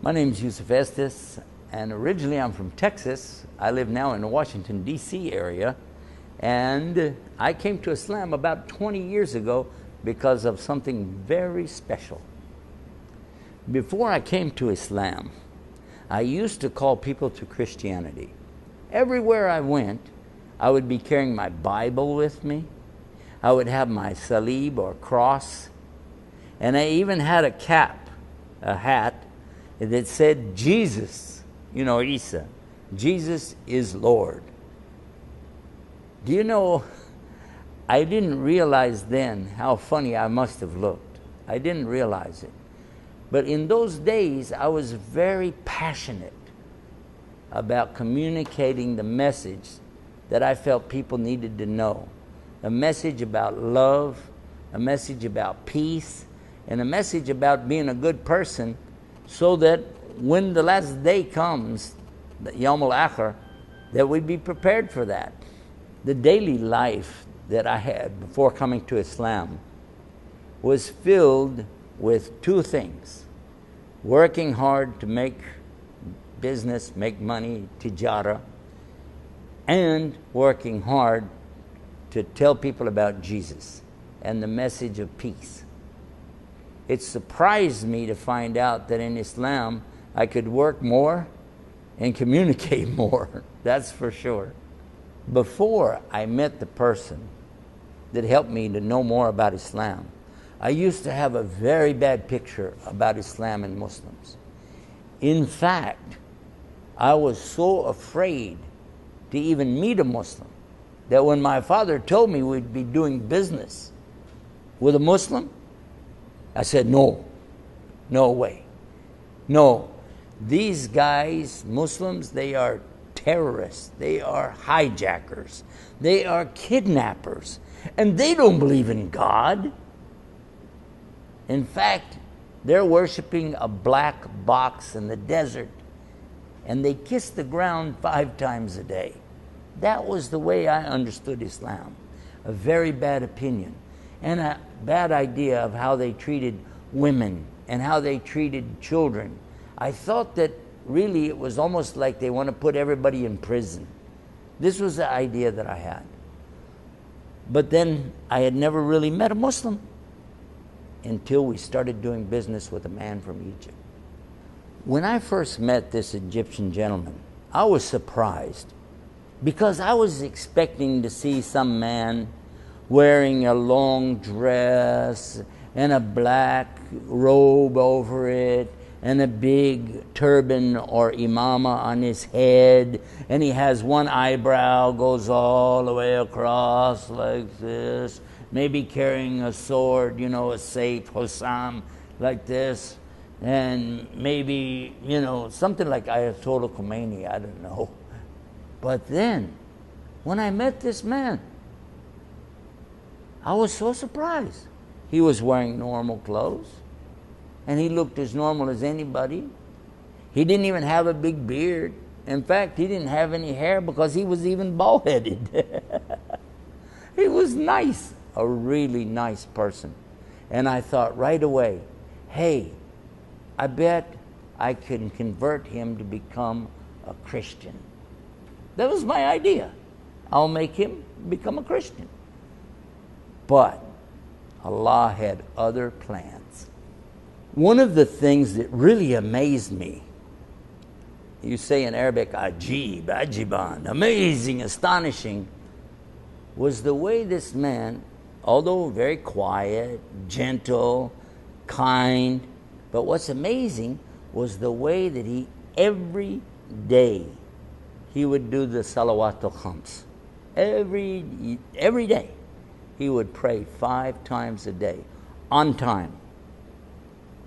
My name is Yusuf Estes, and originally I'm from Texas. I live now in the Washington, D.C. area, and I came to Islam about 20 years ago because of something very special. Before I came to Islam, I used to call people to Christianity. Everywhere I went, I would be carrying my Bible with me. I would have my salib or cross, and I even had a cap, a hat, that said Jesus, Isa, Jesus is Lord. Do you know, I didn't realize then how funny I must have looked. I didn't realize it. But in those days, I was very passionate about communicating the message that I felt people needed to know. A message about love, a message about peace, and a message about being a good person, so that when the last day comes, the Yawm al-Akhir, that we be prepared for that. The daily life that I had before coming to Islam was filled with two things: working hard to make business, make money, tijara, and working hard to tell people about Jesus and the message of peace. It surprised me to find out that in Islam, I could work more and communicate more. That's for sure. Before I met the person that helped me to know more about Islam, I used to have a very bad picture about Islam and Muslims. In fact, I was so afraid to even meet a Muslim that when my father told me we'd be doing business with a Muslim, I said, no way. No, these guys, Muslims, they are terrorists. They are hijackers. They are kidnappers. And they don't believe in God. In fact, they're worshiping a black box in the desert. And they kiss the ground 5 times a day. That was the way I understood Islam. A very bad opinion. And a bad idea of how they treated women and how they treated children. I thought that really it was almost like they want to put everybody in prison. This was the idea that I had. But then I had never really met a Muslim until we started doing business with a man from Egypt. When I first met this Egyptian gentleman, I was surprised because I was expecting to see some man wearing a long dress and a black robe over it and a big turban or imama on his head, and he has one eyebrow goes all the way across like this, maybe carrying a sword, a Saif Hossam like this, and maybe, something like Ayatollah Khomeini, I don't know. But then, when I met this man, I was so surprised. He was wearing normal clothes, and he looked as normal as anybody. He didn't even have a big beard. In fact, he didn't have any hair because he was even bald-headed. He was nice, a really nice person. And I thought right away, hey, I bet I can convert him to become a Christian. That was my idea. I'll make him become a Christian. But Allah had other plans. One of the things that really amazed me, you say in Arabic, ajib, ajiban, amazing, astonishing, was the way this man, although very quiet, gentle, kind, but what's amazing was the way that he every day he would do the salawatul khams. Every day, he would pray 5 times a day, on time.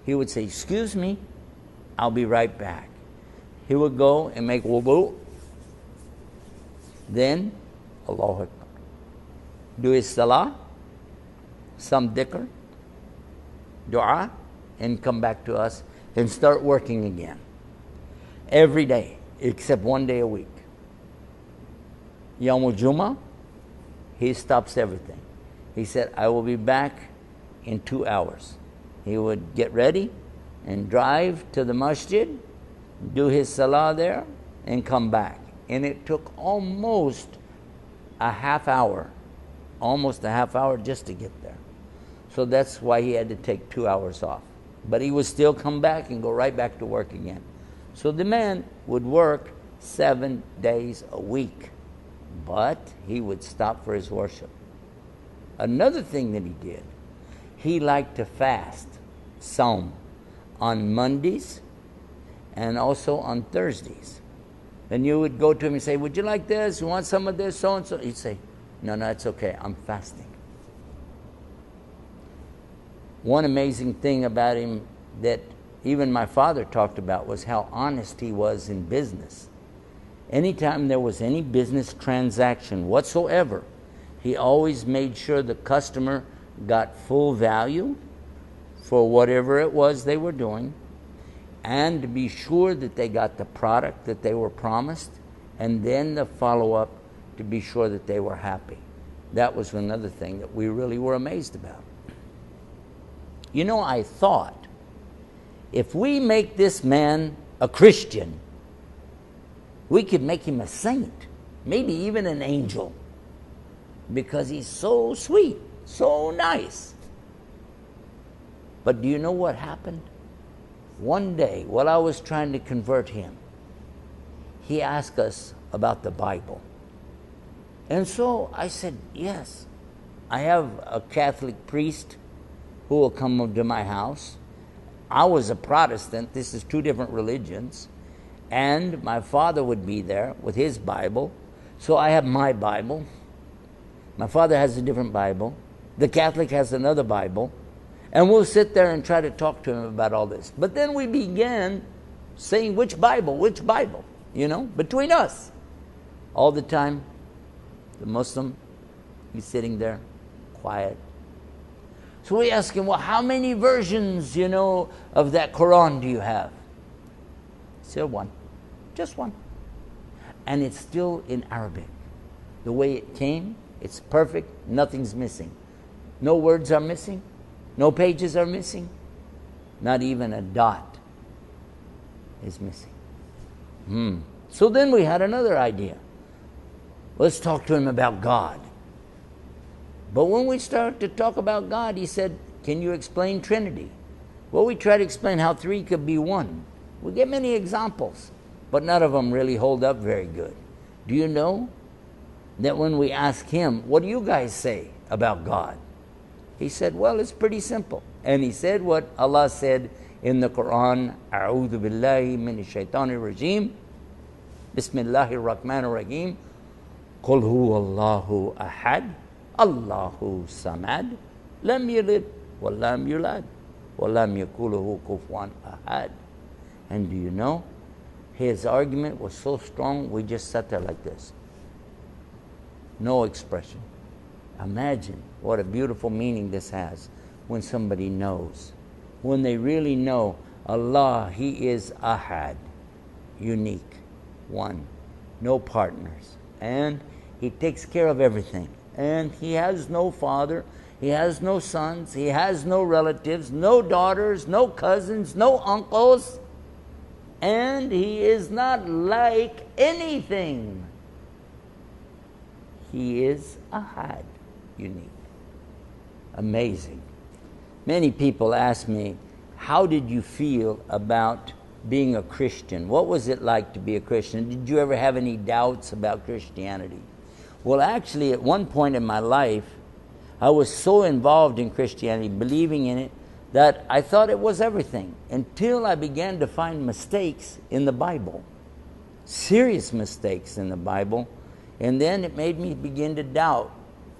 He would say, excuse me, I'll be right back. He would go and make wudu. Then, Allahu Akbar. Do his salah, some dhikr, dua, and come back to us and start working again. Every day, except one day a week. Yawmul Jummah, he stops everything. He said, I will be back in 2 hours. He would get ready and drive to the masjid, do his salah there, and come back. And it took almost a half hour just to get there. So that's why he had to take 2 hours off. But he would still come back and go right back to work again. So the man would work 7 days a week, but he would stop for his worship. Another thing that he did, he liked to fast, Psalm, on Mondays and also on Thursdays. Then you would go to him and say, would you like this? You want some of this? So and so. He'd say, no, it's okay. I'm fasting. One amazing thing about him that even my father talked about was how honest he was in business. Anytime there was any business transaction whatsoever, he always made sure the customer got full value for whatever it was they were doing, and to be sure that they got the product that they were promised, and then the follow-up to be sure that they were happy. That was another thing that we really were amazed about. You know, I thought, if we make this man a Christian, we could make him a saint, maybe even an angel, because he's so sweet, so nice. But do you know what happened? One day, while I was trying to convert him, he asked us about the Bible. And so I said, yes, I have a Catholic priest who will come to my house. I was a Protestant. This is 2 different religions. And my father would be there with his Bible. So I have my Bible. My father has a different Bible. The Catholic has another Bible. And we'll sit there and try to talk to him about all this. But then we began saying, which Bible, between us. All the time, the Muslim, he's sitting there, quiet. So we ask him, well, how many versions, of that Quran do you have? He said, 1. Just 1. And it's still in Arabic. The way it came, it's perfect, nothing's missing. No words are missing. No pages are missing. Not even a dot is missing. So then we had another idea. Let's talk to him about God. But when we started to talk about God, he said, can you explain Trinity? Well, we tried to explain how 3 could be 1. We get many examples, but none of them really hold up very good. Do you know that when we ask him, what do you guys say about God? He said, well, it's pretty simple. And he said what Allah said in the Quran, A'udhu billahi minash shaitanir rajim, Bismillahir Rahmanir Rahim, Qul huwa Allahu ahad, Allahu samad, lam yalid, wa lam yulad, wa lam yakuluhu kufuwan ahad. And do you know, his argument was so strong, we just sat there like this. No expression. Imagine what a beautiful meaning this has when somebody knows. When they really know Allah, He is Ahad, unique, one, no partners. And He takes care of everything. And He has no father, He has no sons, He has no relatives, no daughters, no cousins, no uncles. And He is not like anything. He is Ahad, unique. Amazing. Many people ask me, how did you feel about being a Christian? What was it like to be a Christian? Did you ever have any doubts about Christianity? Well, actually, at one point in my life, I was so involved in Christianity, believing in it, that I thought it was everything, until I began to find mistakes in the Bible. serious mistakes in the Bible. And then it made me begin to doubt.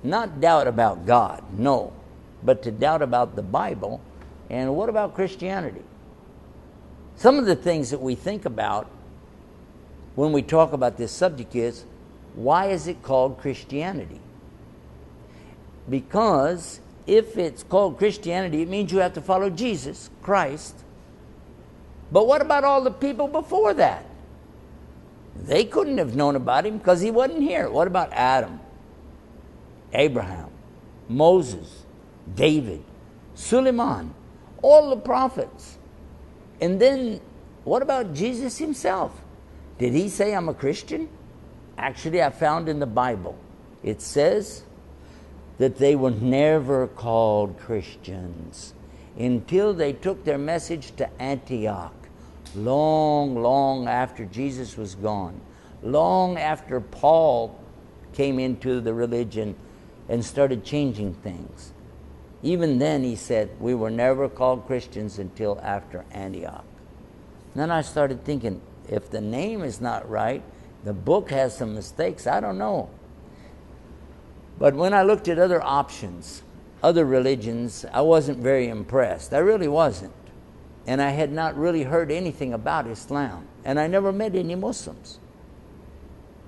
Not doubt about God, no, but to doubt about the Bible. And what about Christianity? Some of the things that we think about when we talk about this subject is, why is it called Christianity? Because if it's called Christianity, it means you have to follow Jesus Christ. But what about all the people before that? They couldn't have known about him because he wasn't here. What about Adam, Abraham, Moses, David, Suleiman, all the prophets? And then what about Jesus himself? Did he say, I'm a Christian? Actually, I found in the Bible, it says that they were never called Christians until they took their message to Antioch, long after Jesus was gone, long after Paul came into the religion and started changing things. Even then he said, we were never called Christians until after Antioch. Then I started thinking, if the name is not right, the book has some mistakes, I don't know. But when I looked at other options, other religions, I wasn't very impressed. I really wasn't. And I had not really heard anything about Islam. And I never met any Muslims.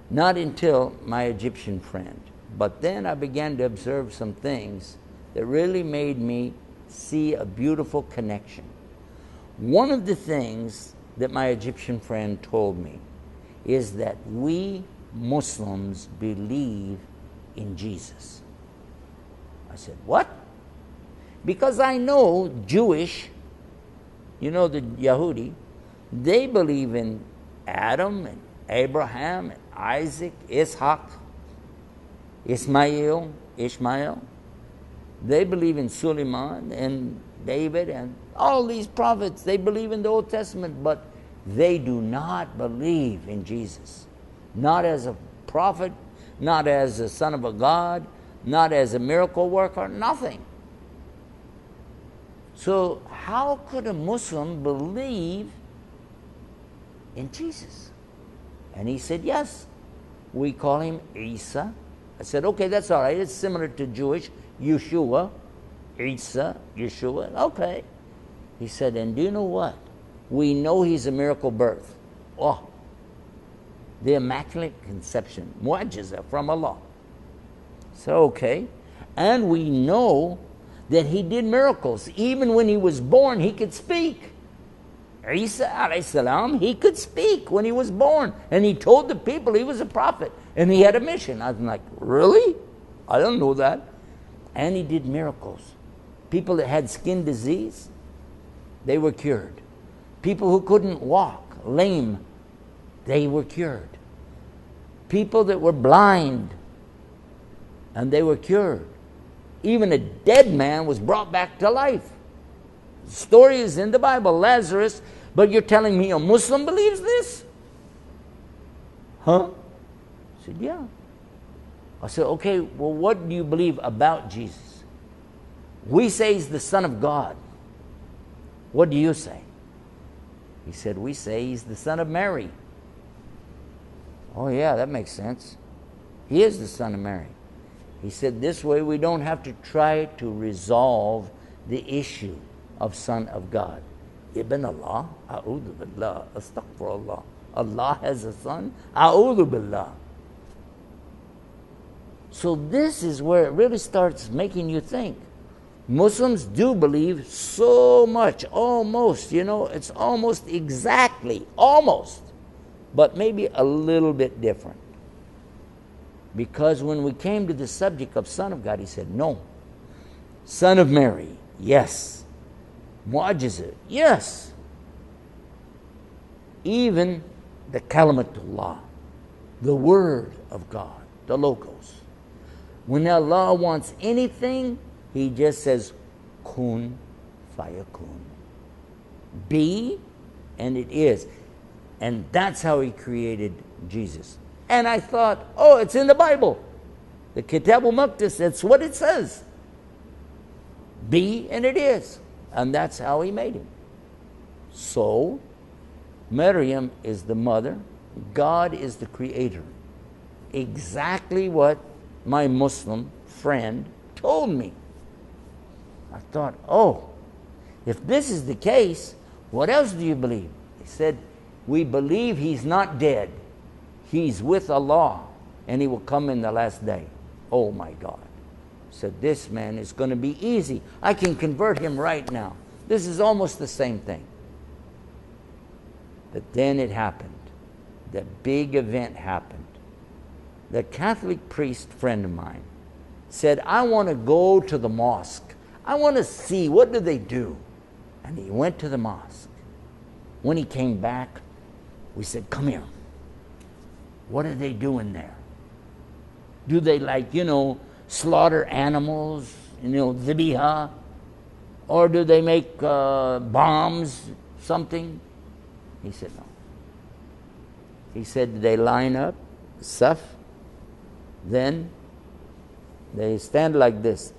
Not until my Egyptian friend. But then I began to observe some things that really made me see a beautiful connection. One of the things that my Egyptian friend told me is that we Muslims believe in Jesus. I said, what? Because I know Jewish, you know, the Yahudi, they believe in Adam and Abraham and Isaac, Ishaq, Ishmael. They believe in Suleiman and David and all these prophets. They believe in the Old Testament, but they do not believe in Jesus. Not as a prophet, not as a son of a God, not as a miracle worker, nothing. So how could a Muslim believe in Jesus? And he said, yes, we call him Isa. I said, okay, that's all right. It's similar to Jewish, Yeshua, Isa, Yeshua. Okay. He said, and do you know what? We know he's a miracle birth. Oh, the Immaculate Conception, mu'jiza from Allah. So, okay. And we know that he did miracles. Even when he was born, he could speak. Isa alayhi salam, he could speak when he was born. And he told the people he was a prophet. And he had a mission. I was like, really? I don't know that. And he did miracles. People that had skin disease, they were cured. People who couldn't walk, lame, they were cured. People that were blind, and they were cured. Even a dead man was brought back to life. The story is in the Bible, Lazarus, but you're telling me a Muslim believes this? Huh? I said, yeah. I said, okay, well, what do you believe about Jesus? We say he's the Son of God. What do you say? He said, we say he's the son of Mary. Oh yeah, that makes sense. He is the son of Mary. He said, this way we don't have to try to resolve the issue of son of God. Ibn Allah, a'udhu billah, astaghfirullah. Allah has a son, a'udhu billah. So this is where it really starts making you think. Muslims do believe so much, almost, it's almost exactly, almost, but maybe a little bit different. Because when we came to the subject of Son of God, he said, no. Son of Mary, yes. Mu'jiza, yes. Even the kalimatullah, the word of God, the logos. When Allah wants anything, he just says, kun fayakun. Be, and it is. And that's how he created Jesus. And I thought, oh, it's in the Bible. The Kitab al-Maqdis, that's what it says. Be, and it is. And that's how he made him. So, Maryam is the mother God is the creator. Exactly what my Muslim friend told me. I thought, oh, if this is the case, what else do you believe? He said, we believe he's not dead. He's with Allah, and he will come in the last day. Oh my God. I said, this man is going to be easy. I can convert him right now. This is almost the same thing. But then it happened. The big event happened. The Catholic priest friend of mine said, I want to go to the mosque. I want to see, what do they do? And he went to the mosque. When he came back, we said, come here. What are they doing there? Do they slaughter animals, dhibiha? Or do they make bombs, something? He said, no. He said, they line up, saf, then they stand like this.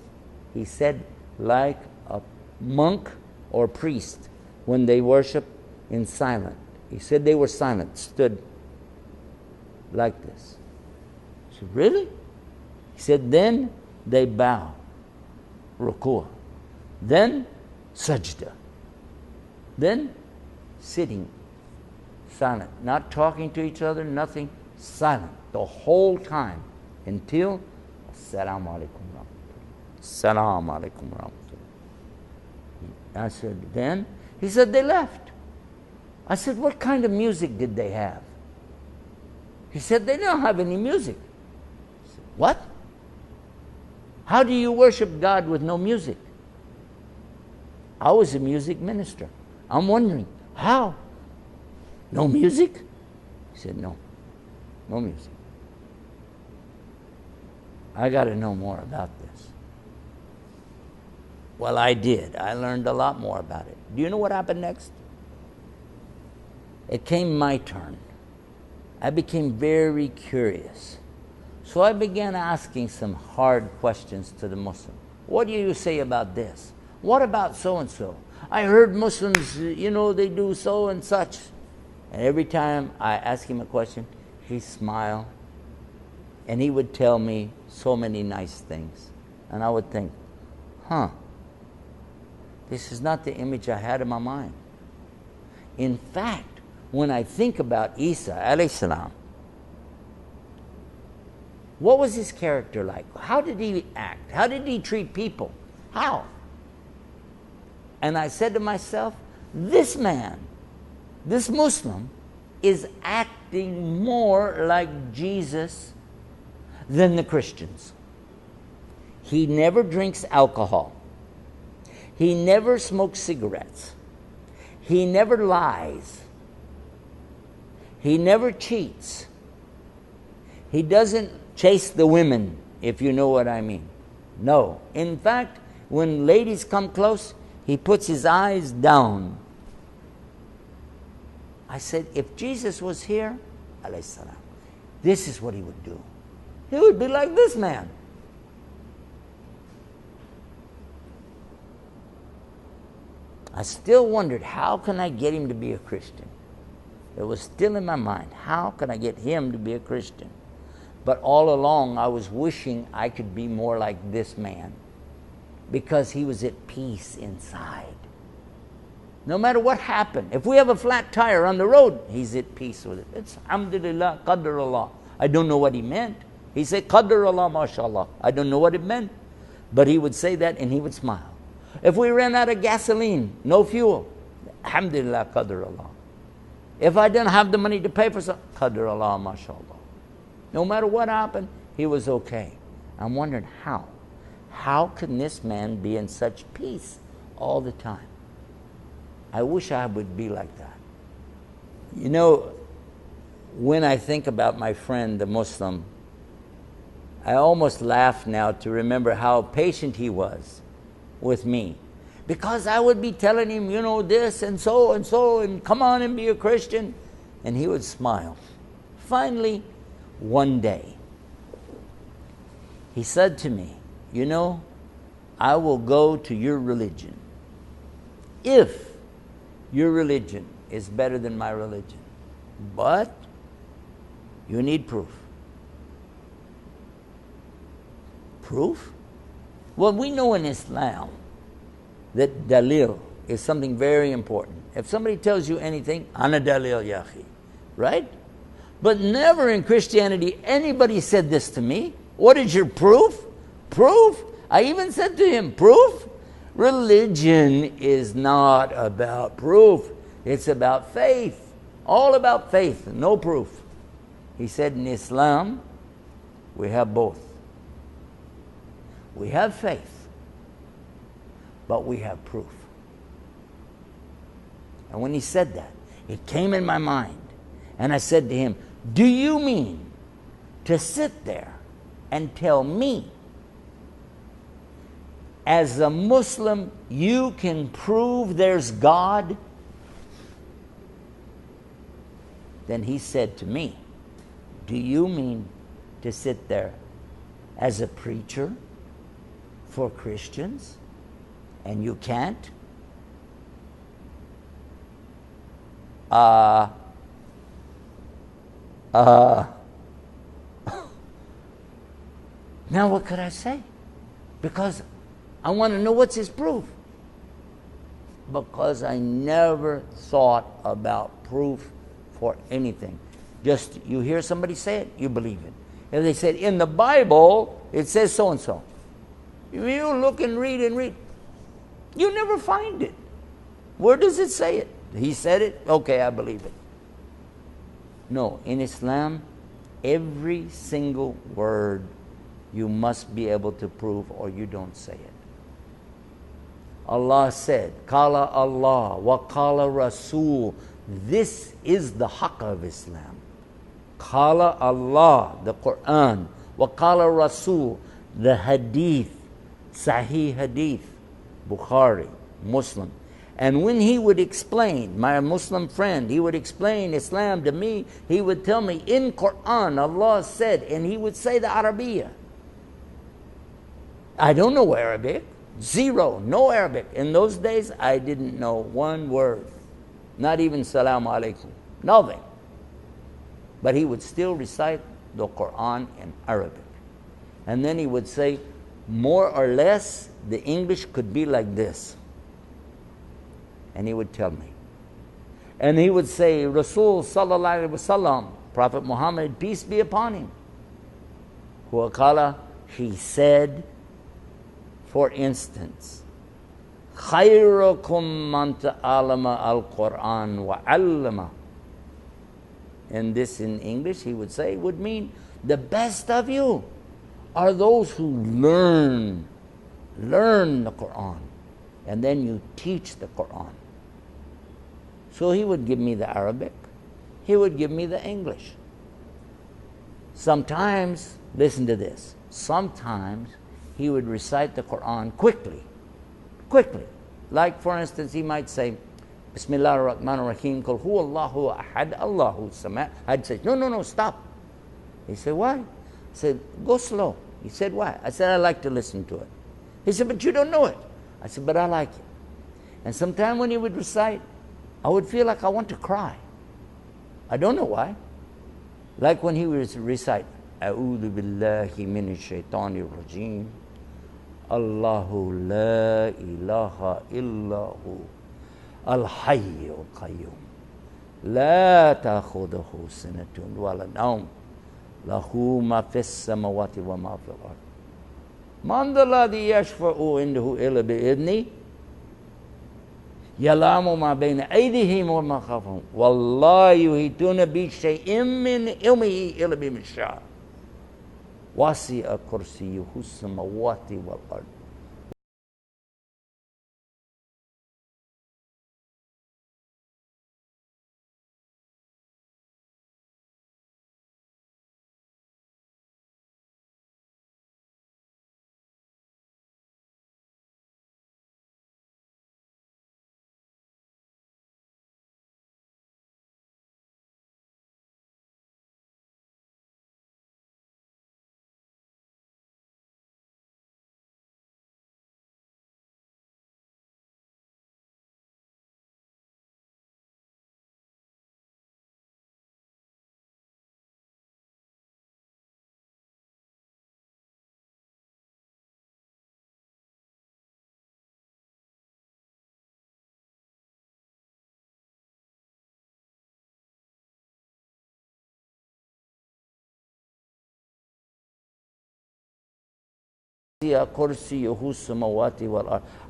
He said, like a monk or priest when they worship in silent. He said they were silent, stood like this. I said, really? He said, then they bow, ruku'. Then sajda. Then sitting, silent, not talking to each other, nothing, silent the whole time until Assalamu alaikum rahmatullah. Assalamu alaikum rahmatullah. I said, then? He said, they left. I said, what kind of music did they have? He said, they don't have any music. I said, what? How do you worship God with no music? I was a music minister. I'm wondering, how? No music? He said, no music. I got to know more about this. Well, I did. I learned a lot more about it. Do you know what happened next? It came my turn. I became very curious. So I began asking some hard questions to the Muslim. What do you say about this? What about so-and-so? I heard Muslims, they do so and such. And every time I asked him a question, he'd smile. And he would tell me so many nice things. And I would think, this is not the image I had in my mind. In fact, when I think about Isa alayhi salam, what was his character like? How did he act? How did he treat people? How? And I said to myself, this man, this Muslim, is acting more like Jesus than the Christians. He never drinks alcohol. He never smokes cigarettes. He never lies. He never cheats. He doesn't chase the women, if you know what I mean. No. In fact, when ladies come close, he puts his eyes down. I said, if Jesus was here, alayhi salam, this is what he would do. He would be like this man. I still wondered, how can I get him to be a Christian? It was still in my mind. How can I get him to be a Christian? But all along, I was wishing I could be more like this man, because he was at peace inside. No matter what happened, if we have a flat tire on the road, he's at peace with it. It's alhamdulillah, qadarullah. I don't know what he meant. He said, qadarullah, mashallah. I don't know what it meant. But he would say that and he would smile. If we ran out of gasoline, no fuel, alhamdulillah, qadarullah. If I didn't have the money to pay for something, qadarullah, mashallah. No matter what happened, he was okay. I'm wondering how. How can this man be in such peace all the time? I wish I would be like that. When I think about my friend, the Muslim, I almost laugh now to remember how patient he was with me. Because I would be telling him, this and so, and come on and be a Christian. And he would smile. Finally, one day, he said to me, I will go to your religion if your religion is better than my religion. But You need proof. Proof? Well, we know in Islam that dalil is something very important. If somebody tells you anything, ana dalil ya akhi, right? But never in Christianity anybody said this to me. What is your proof? Proof? I even said to him, proof? Religion is not about proof. It's about faith. All about faith, no proof. He said in Islam, we have both. We have faith, but we have proof. And when he said that, it came in my mind. And I said to him, do you mean to sit there and tell me, as a Muslim, you can prove there's God? Then he said to me, do you mean to sit there as a preacher for Christians and you can't? Now what could I say? Because I want to know what's his proof. Because I never thought about proof for anything. Just you hear somebody say it, you believe it. If they said in the Bible it says so and so, you look and read, you never find it. Where does it say it? He said it, okay, I believe it. No, in Islam, every single word you must be able to prove, or you don't say it. Allah said, Kala Allah wa Kala Rasul. This is the haqq of Islam. Kala Allah, the Quran, wa Kala Rasul, the hadith, Sahih hadith, Bukhari, Muslim. And when he would explain, my Muslim friend, he would explain Islam to me, he would tell me, in Quran, Allah said, and he would say the Arabiya. I don't know Arabic. Zero, no Arabic. In those days, I didn't know one word. Not even Salaam Alaikum. Nothing. But he would still recite the Quran in Arabic. And then he would say, more or less, the English could be like this. And he would tell me. And he would say, Rasul Sallallahu Alaihi Wasallam, Prophet Muhammad, peace be upon him. Huakala, he said, for instance, خَيْرُكُمْ مَنْ تَعَلَمَ الْقُرْآنَ وَعَلَّمَ. And this in English, he would say, would mean, the best of you are those who learn the Quran, and then you teach the Quran. So he would give me the Arabic, he would give me the English. Sometimes, listen to this, sometimes he would recite the Quran quickly. Like for instance, he might say, Bismillah ar-Rahman ar-Rahim, Qul huwa Allahu ahad, Allahu samad. I'd say, no, stop. He said, why? I said, go slow. He said, why? I said, I like to listen to it. He said, but you don't know it. I said, but I like it. And sometime when he would recite, I would feel like I want to cry. I don't know why. Like when he would recite, A'udhu billahi minash shaitanir rajim, Allahu la ilaha illahu, al-hayyul qayyum, la ta'khuduhu sinatun wa la nawm, lahu ma fis samawati wa ma fil ard. Man dhal ladhi yashfa'u indahu illa bi'idhni, ya'lamu ma bayna aydihim wa ma khalfahum, wallahu yuhituna bi shay'in min ilmihi illa bima sha'a. وَسِعَ كُرْسِيُّهُ السَّمَاوَاتِ وَالْأَرْضِ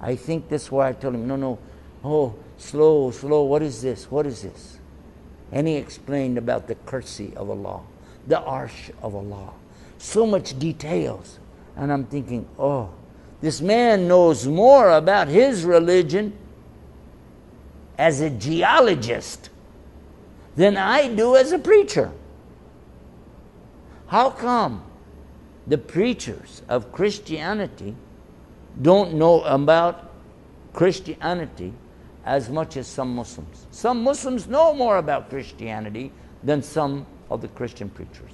I think that's why I told him, no, oh, slow, what is this? What is this? And he explained about the kursi of Allah, the arsh of Allah. So much details. And I'm thinking, oh, this man knows more about his religion as a geologist than I do as a preacher. How come the preachers of Christianity don't know about Christianity as much as some Muslims? Some Muslims know more about Christianity than some of the Christian preachers.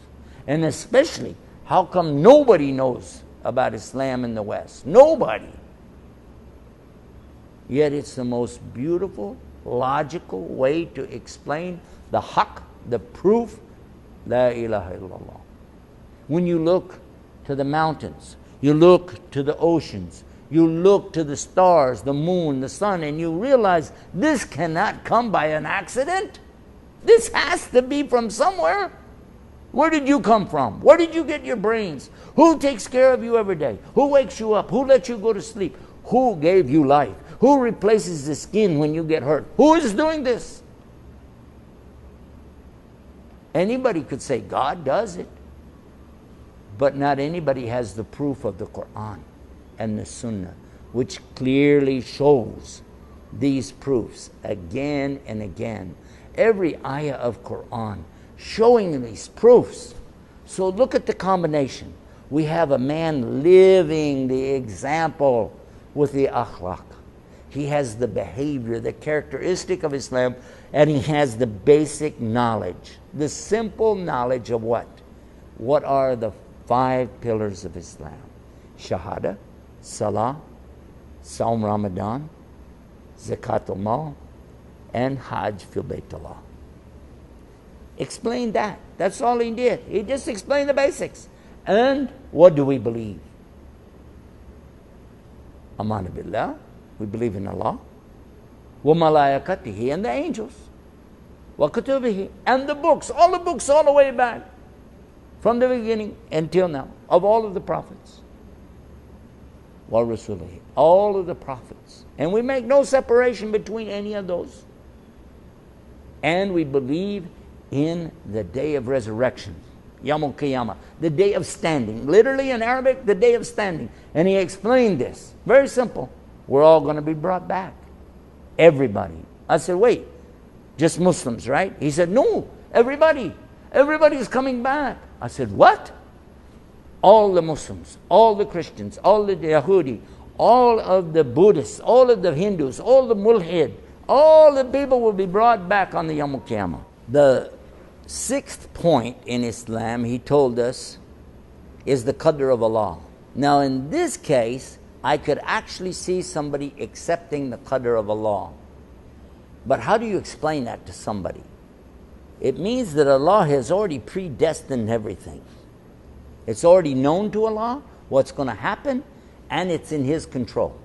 And especially, how come nobody knows about Islam in the West? Nobody. Yet it's the most beautiful, logical way to explain the haqq, the proof, la ilaha illallah. When you look to the mountains, you look to the oceans, you look to the stars, the moon, the sun, and you realize this cannot come by an accident. This has to be from somewhere. Where did you come from? Where did you get your brains? Who takes care of you every day? Who wakes you up? Who lets you go to sleep? Who gave you life? Who replaces the skin when you get hurt? Who is doing this? Anybody could say God does it. But not anybody has the proof of the Quran and the Sunnah, which clearly shows these proofs again and again. Every ayah of Quran showing these proofs. So look at the combination. We have a man living the example with the akhlaq. He has the behavior, the characteristic of Islam, and he has the basic knowledge, the simple knowledge of what? What are the 5 pillars of Islam? Shahada, Salah, Saum Ramadan, Zakat al-Mal, and Hajj fil Baytullah. Explain that. That's all he did. He just explained the basics. And what do we believe? Amana billah, we believe in Allah. Wa malaikatihi, and the angels. Wa kutubihi, and the books, all the way back. From the beginning until now, of all of the prophets. Wa rasulihi, all of the prophets. And we make no separation between any of those. And we believe in the day of resurrection, Yawmul Qiyamah, the day of standing. Literally in Arabic, the day of standing. And he explained this. Very simple. We're all going to be brought back. Everybody. I said, wait, just Muslims, right? He said, no, everybody. Everybody is coming back. I said, what? All the Muslims, all the Christians, all the Yahudi, all of the Buddhists, all of the Hindus, all the Mulhid, all the people will be brought back on the Yawmul Qiyamah. The 6th point in Islam, he told us, is the qadr of Allah. Now in this case, I could actually see somebody accepting the qadr of Allah. But how do you explain that to somebody? It means that Allah has already predestined everything. It's already known to Allah what's going to happen, and it's in His control.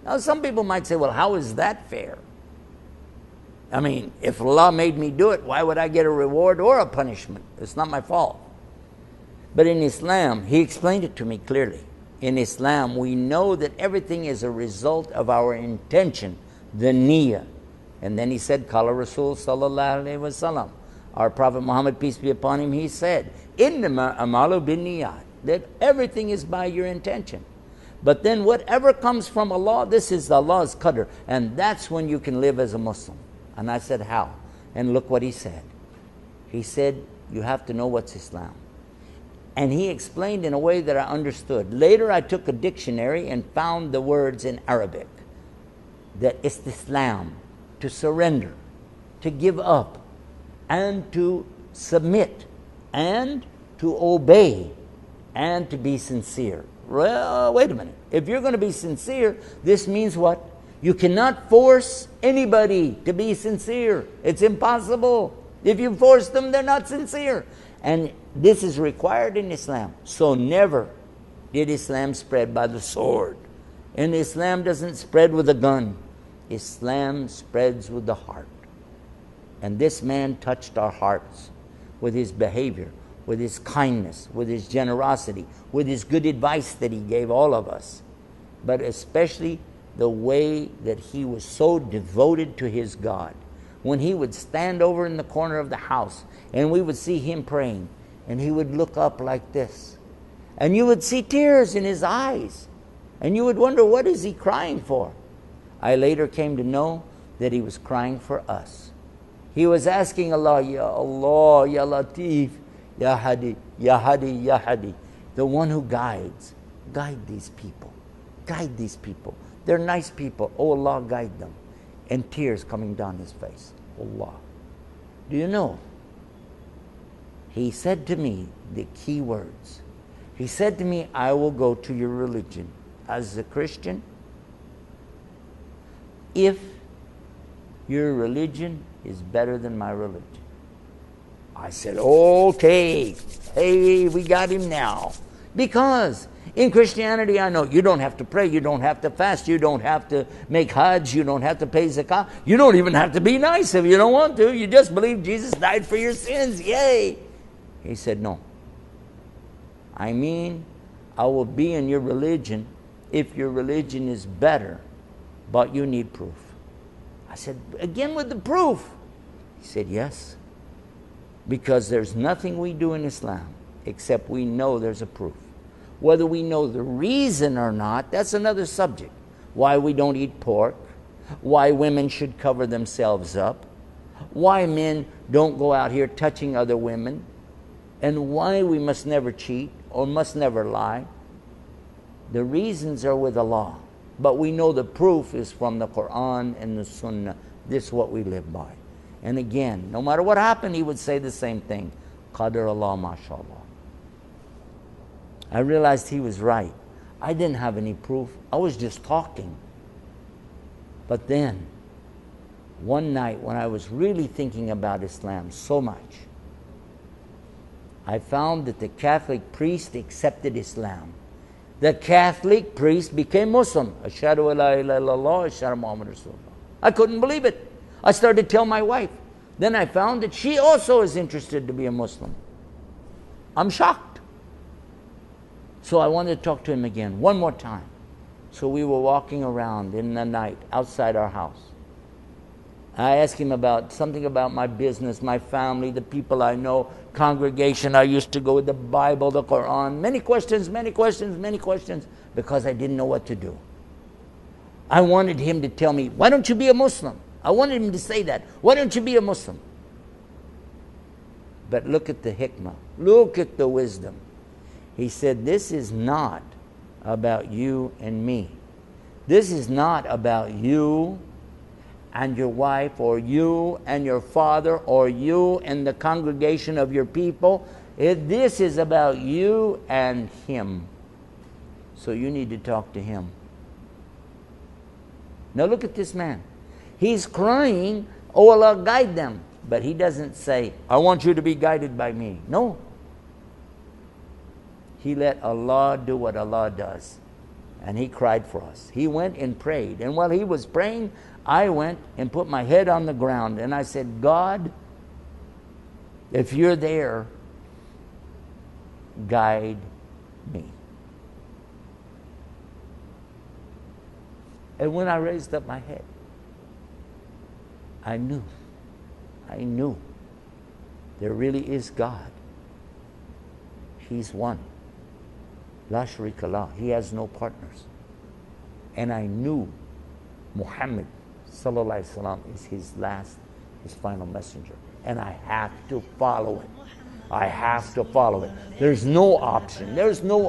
Now some people might say, well, how is that fair? I mean, if Allah made me do it, why would I get a reward or a punishment? It's not my fault. But in Islam, he explained it to me clearly. In Islam, we know that everything is a result of our intention, the niyyah. And then he said, Qala Rasul sallallahu alayhi wa sallam. Our Prophet Muhammad, peace be upon him, he said, Innama amalu bin niyat, that everything is by your intention. But then whatever comes from Allah, this is Allah's qadr. And that's when you can live as a Muslim. And I said, how? And look what he said. He said, you have to know what's Islam. And he explained in a way that I understood. Later I took a dictionary and found the words in Arabic. That istislam, to surrender, to give up, and to submit, and to obey, and to be sincere. Well, wait a minute. If you're going to be sincere, this means what? You cannot force anybody to be sincere. It's impossible. If you force them, they're not sincere. And this is required in Islam. So never did Islam spread by the sword. And Islam doesn't spread with a gun. Islam spreads with the heart. And this man touched our hearts with his behavior, with his kindness, with his generosity, with his good advice that he gave all of us, but especially the way that he was so devoted to his God. When he would stand over in the corner of the house and we would see him praying, and he would look up like this, and you would see tears in his eyes, and you would wonder, what is he crying for? I later came to know that he was crying for us. He was asking Allah, Ya Allah, Ya Latif, Ya Hadi, Ya Hadi, Ya Hadi, the one who guides. Guide these people. Guide these people. They're nice people. Oh Allah, guide them. And tears coming down his face. Allah. Do you know? He said to me the key words. He said to me, I will go to your religion as a Christian if your religion is better than my religion. I said, okay, hey, we got him now. Because in Christianity, I know you don't have to pray, you don't have to fast, you don't have to make hajj, you don't have to pay zakah, you don't even have to be nice if you don't want to. You just believe Jesus died for your sins, yay. He said, no. I mean, I will be in your religion if your religion is better, but you need proof. I said, again with the proof? He said, yes. Because there's nothing we do in Islam except we know there's a proof. Whether we know the reason or not, that's another subject. Why we don't eat pork, why women should cover themselves up, why men don't go out here touching other women, and why we must never cheat or must never lie. The reasons are with Allah. But we know the proof is from the Quran and the Sunnah. This is what we live by. And again, no matter what happened, he would say the same thing. Qadar Allah, mashallah. I realized he was right. I didn't have any proof. I was just talking. But then, one night when I was really thinking about Islam so much, I found that the Catholic priest accepted Islam. The Catholic priest became Muslim. Ashhadu an la ilaha illallah, ashhadu Muhammad Rasulullah. I couldn't believe it. I started to tell my wife. Then I found that she also is interested to be a Muslim. I'm shocked. So I wanted to talk to him again, one more time. So we were walking around in the night outside our house. I asked him about something about my business, my family, the people I know, congregation I used to go with, the Bible, the Quran. Many questions, because I didn't know what to do. I wanted him to tell me, why don't you be a Muslim? I wanted him to say that. Why don't you be a Muslim? But look at the hikmah. Look at the wisdom. He said, this is not about you and me. This is not about you and your wife, or you and your father, or you and the congregation of your people. This is about you and him. So you need to talk to him. Now look at this man. He's crying, oh Allah, guide them. But he doesn't say, I want you to be guided by me. No. He let Allah do what Allah does. And he cried for us. He went and prayed. And while he was praying, I went and put my head on the ground. And I said, God, if you're there, guide me. And when I raised up my head, I knew there really is God. He's one. La sharika lah. He has no partners. And I knew Muhammad sallallahu alaihi wasallam is his final messenger. And I have to follow it. I have to follow it. There's no option. There's no